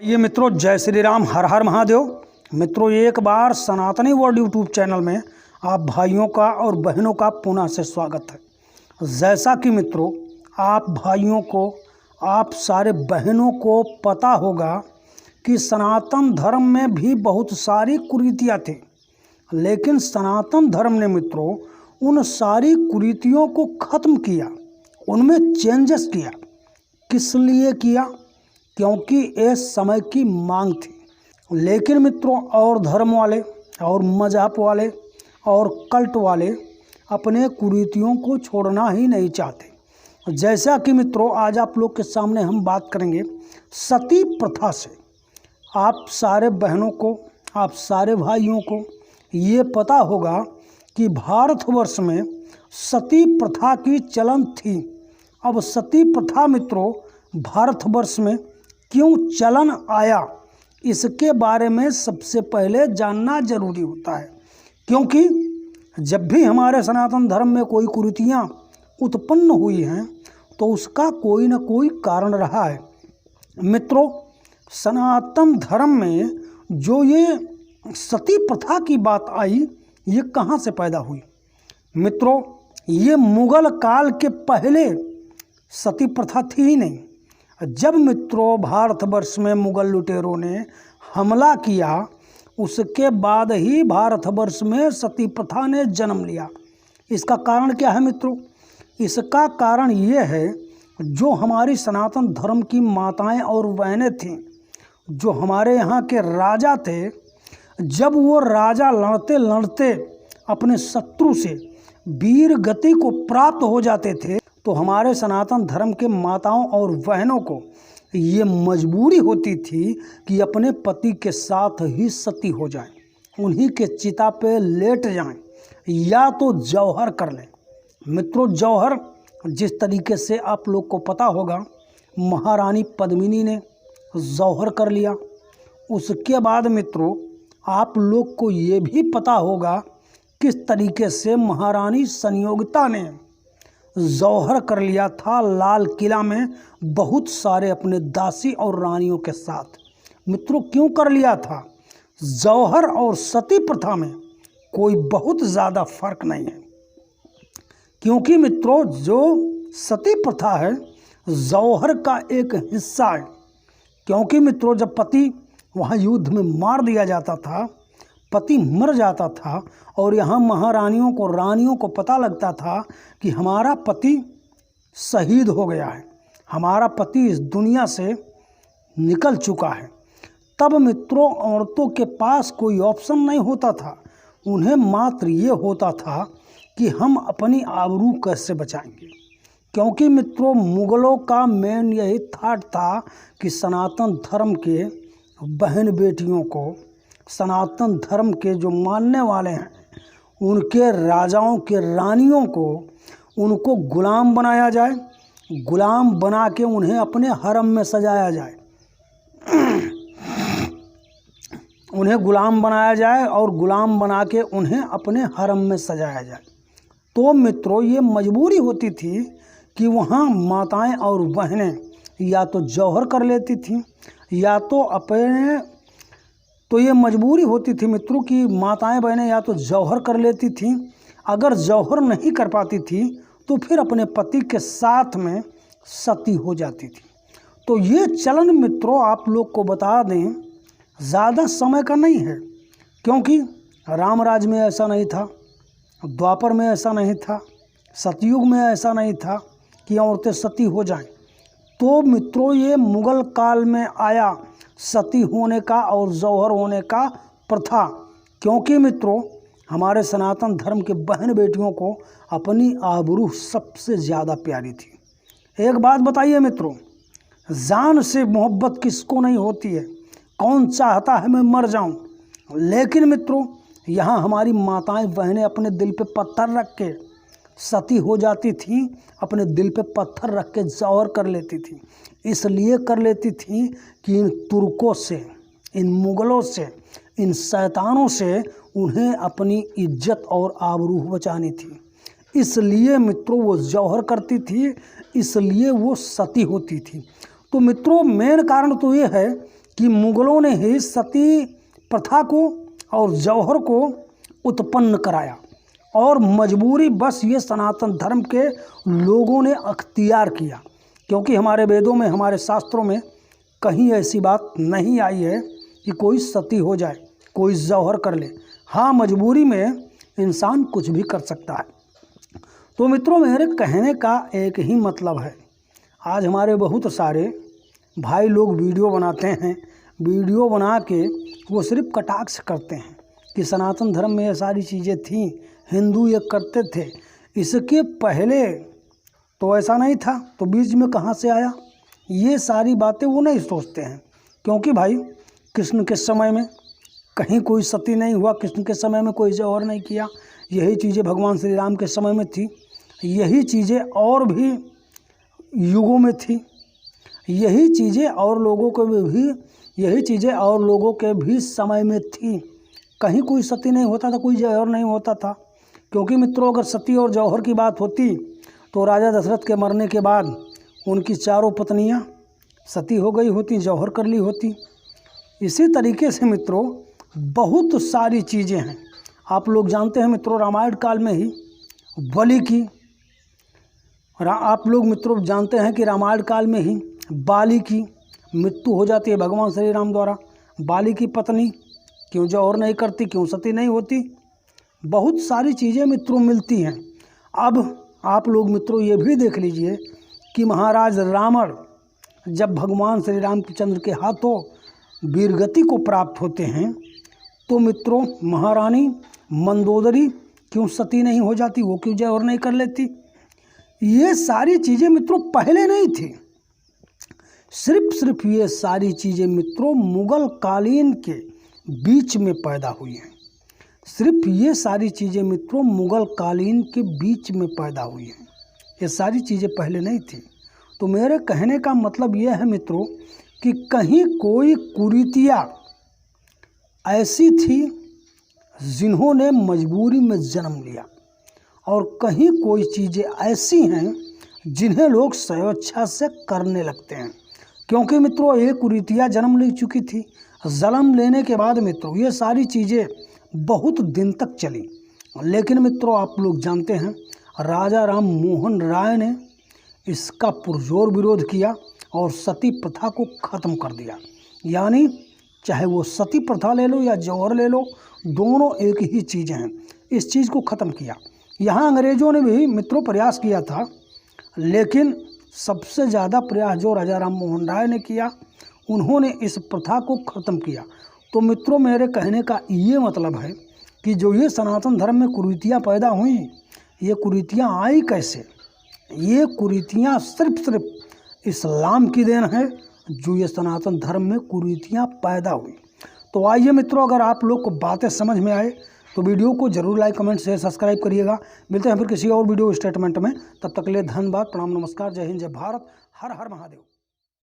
ये मित्रों, जय श्री राम, हर हर महादेव। मित्रों, एक बार सनातनी वर्ल्ड यूट्यूब चैनल में आप भाइयों का और बहनों का पुनः से स्वागत है। जैसा कि मित्रों आप भाइयों को, आप सारे बहनों को पता होगा कि सनातन धर्म में भी बहुत सारी कुरीतियाँ थी, लेकिन सनातन धर्म ने मित्रों उन सारी कुरीतियों को ख़त्म किया, उनमें चेंजेस किया। किस लिए किया? क्योंकि इस समय की मांग थी। लेकिन मित्रों और धर्म वाले और मजहब वाले और कल्ट वाले अपने कुरीतियों को छोड़ना ही नहीं चाहते। जैसा कि मित्रों आज आप लोग के सामने हम बात करेंगे सती प्रथा से। आप सारे बहनों को, आप सारे भाइयों को ये पता होगा कि भारतवर्ष में सती प्रथा की चलन थी। अब सती प्रथा मित्रों भारतवर्ष में क्यों चलन आया, इसके बारे में सबसे पहले जानना जरूरी होता है। क्योंकि जब भी हमारे सनातन धर्म में कोई कुरीतियाँ उत्पन्न हुई हैं तो उसका कोई न कोई कारण रहा है। मित्रों, सनातन धर्म में जो ये सती प्रथा की बात आई, ये कहाँ से पैदा हुई? मित्रों, ये मुगल काल के पहले सती प्रथा थी ही नहीं। जब मित्रों भारतवर्ष में मुगल लुटेरों ने हमला किया, उसके बाद ही भारतवर्ष में सती प्रथा ने जन्म लिया। इसका कारण क्या है मित्रों? इसका कारण ये है, जो हमारी सनातन धर्म की माताएं और बहनें थीं, जो हमारे यहाँ के राजा थे, जब वो राजा लड़ते लड़ते अपने शत्रु से वीर गति को प्राप्त हो जाते थे, तो हमारे सनातन धर्म के माताओं और बहनों को ये मजबूरी होती थी कि अपने पति के साथ ही सती हो जाएं, उन्हीं के चिता पे लेट जाएं, या तो जौहर कर लें। मित्रों, जौहर जिस तरीके से आप लोग को पता होगा, महारानी पद्मिनी ने जौहर कर लिया। उसके बाद मित्रों आप लोग को ये भी पता होगा किस तरीके से महारानी संयोगिता ने जौहर कर लिया था लाल किला में बहुत सारे अपने दासी और रानियों के साथ। मित्रों, क्यों कर लिया था? जौहर और सती प्रथा में कोई बहुत ज़्यादा फर्क नहीं है। क्योंकि मित्रों जो सती प्रथा है जौहर का एक हिस्सा है। क्योंकि मित्रों जब पति वहाँ युद्ध में मार दिया जाता था, पति मर जाता था, और यहाँ महारानियों को, रानियों को पता लगता था कि हमारा पति शहीद हो गया है, हमारा पति इस दुनिया से निकल चुका है, तब मित्रों औरतों के पास कोई ऑप्शन नहीं होता था। उन्हें मात्र ये होता था कि हम अपनी आबरू कैसे बचाएंगे। क्योंकि मित्रों मुगलों का मेन यही थाट था कि सनातन धर्म के बहन बेटियों को, सनातन धर्म के जो मानने वाले हैं, उनके राजाओं के रानियों को, उनको गुलाम बनाया जाए, गुलाम बना के उन्हें अपने हरम में सजाया जाए, उन्हें गुलाम बनाया जाए और गुलाम बना के उन्हें अपने हरम में सजाया जाए। तो मित्रों ये मजबूरी होती थी कि वहाँ माताएं और बहनें या तो जौहर कर लेती थीं, या तो अपने, तो ये मजबूरी होती थी मित्रों कि माताएं बहनें या तो जौहर कर लेती थीं। अगर जौहर नहीं कर पाती थी तो फिर अपने पति के साथ में सती हो जाती थी। तो ये चलन मित्रों आप लोग को बता दें ज़्यादा समय का नहीं है। क्योंकि रामराज में ऐसा नहीं था, द्वापर में ऐसा नहीं था, सतयुग में ऐसा नहीं था कि औरतें सती हो जाएं। तो मित्रों ये मुगल काल में आया सती होने का और जौहर होने का प्रथा। क्योंकि मित्रों हमारे सनातन धर्म के बहन बेटियों को अपनी आबरू सबसे ज़्यादा प्यारी थी। एक बात बताइए मित्रों, जान से मोहब्बत किसको नहीं होती है? कौन चाहता है मैं मर जाऊं? लेकिन मित्रों यहाँ हमारी माताएं बहनें अपने दिल पे पत्थर रख के सती हो जाती थी, अपने दिल पे पत्थर रख के जौहर कर लेती थी। इसलिए कर लेती थी कि इन तुर्कों से, इन मुगलों से, इन शैतानों से उन्हें अपनी इज्जत और आबरू बचानी थी। इसलिए मित्रों वो जौहर करती थी, इसलिए वो सती होती थी। तो मित्रों मेन कारण तो ये है कि मुगलों ने ही सती प्रथा को और जौहर को उत्पन्न कराया और मजबूरी बस ये सनातन धर्म के लोगों ने अख्तियार किया, क्योंकि हमारे वेदों में, हमारे शास्त्रों में कहीं ऐसी बात नहीं आई है कि कोई सती हो जाए, कोई जौहर कर ले। हाँ, मजबूरी में इंसान कुछ भी कर सकता है। तो मित्रों, मेरे कहने का एक ही मतलब है, आज हमारे बहुत सारे भाई लोग वीडियो बनाते हैं, वीडियो बना के वो सिर्फ कटाक्ष करते हैं कि सनातन धर्म में ये सारी चीज़ें थीं, हिंदू ये करते थे, इसके पहले तो ऐसा नहीं था, तो बीच में कहाँ से आया? ये सारी बातें वो नहीं सोचते हैं, क्योंकि भाई कृष्ण के समय में कहीं कोई सती नहीं हुआ, कृष्ण के समय में कोई जौहर नहीं किया। यही चीज़ें भगवान श्री राम के समय में थी, यही चीज़ें और भी युगों में थी, यही चीज़ें और लोगों के भी समय में थी। कहीं कोई सती नहीं होता था, कोई जौहर नहीं होता था। क्योंकि मित्रों, अगर सती और जौहर की बात होती तो राजा दशरथ के मरने के बाद उनकी चारों पत्नियां सती हो गई होती, जौहर कर ली होती। इसी तरीके से मित्रों बहुत सारी चीज़ें हैं। आप लोग जानते हैं मित्रों, रामायण काल में ही बलि की, आप लोग मित्रों जानते हैं कि रामायण काल में ही बाली की मृत्यु हो जाती है भगवान श्री राम द्वारा। बाली की पत्नी क्यों जौहर नहीं करती, क्यों सती नहीं होती? बहुत सारी चीज़ें मित्रों मिलती हैं। अब आप लोग मित्रों ये भी देख लीजिए कि महाराज रावण जब भगवान श्री रामचंद्र के हाथों वीरगति को प्राप्त होते हैं, तो मित्रों महारानी मंदोदरी क्यों सती नहीं हो जाती, वो क्यों जौहर नहीं कर लेती? ये सारी चीज़ें मित्रों पहले नहीं थी। सिर्फ ये सारी चीज़ें मित्रों मुगल कालीन के बीच में पैदा हुई हैं। सिर्फ ये सारी चीज़ें मित्रों मुगल कालीन के बीच में पैदा हुई हैं। ये सारी चीज़ें पहले नहीं थी। तो मेरे कहने का मतलब ये है मित्रों कि कहीं कोई कुरीतियाँ ऐसी थी जिन्होंने मजबूरी में जन्म लिया, और कहीं कोई चीज़ें ऐसी हैं जिन्हें लोग स्वेच्छा से करने लगते हैं। क्योंकि मित्रों ये कुरीतियाँ जन्म ले चुकी थी। जन्म लेने के बाद मित्रों ये सारी चीज़ें बहुत दिन तक चली, लेकिन मित्रों आप लोग जानते हैं राजा राम मोहन राय ने इसका पुरजोर विरोध किया और सती प्रथा को ख़त्म कर दिया। यानी चाहे वो सती प्रथा ले लो या जौहर ले लो, दोनों एक ही चीज़ें हैं। इस चीज़ को ख़त्म किया। यहाँ अंग्रेज़ों ने भी मित्रों प्रयास किया था, लेकिन सबसे ज़्यादा प्रयास जो राजा राम मोहन राय ने किया, उन्होंने इस प्रथा को ख़त्म किया। तो मित्रों मेरे कहने का ये मतलब है कि जो ये सनातन धर्म में कुरीतियाँ पैदा हुई, ये कुरीतियाँ आई कैसे? ये कुरीतियाँ सिर्फ इस्लाम की देन है, जो ये सनातन धर्म में कुरीतियाँ पैदा हुई। तो आइए मित्रों, अगर आप लोग को बातें समझ में आए तो वीडियो को जरूर लाइक, कमेंट, शेयर, सब्सक्राइब करिएगा। मिलते हैं फिर किसी और वीडियो स्टेटमेंट में। तब तक के लिए धन्यवाद, प्रणाम, नमस्कार, जय हिंद, जय भारत, हर हर महादेव।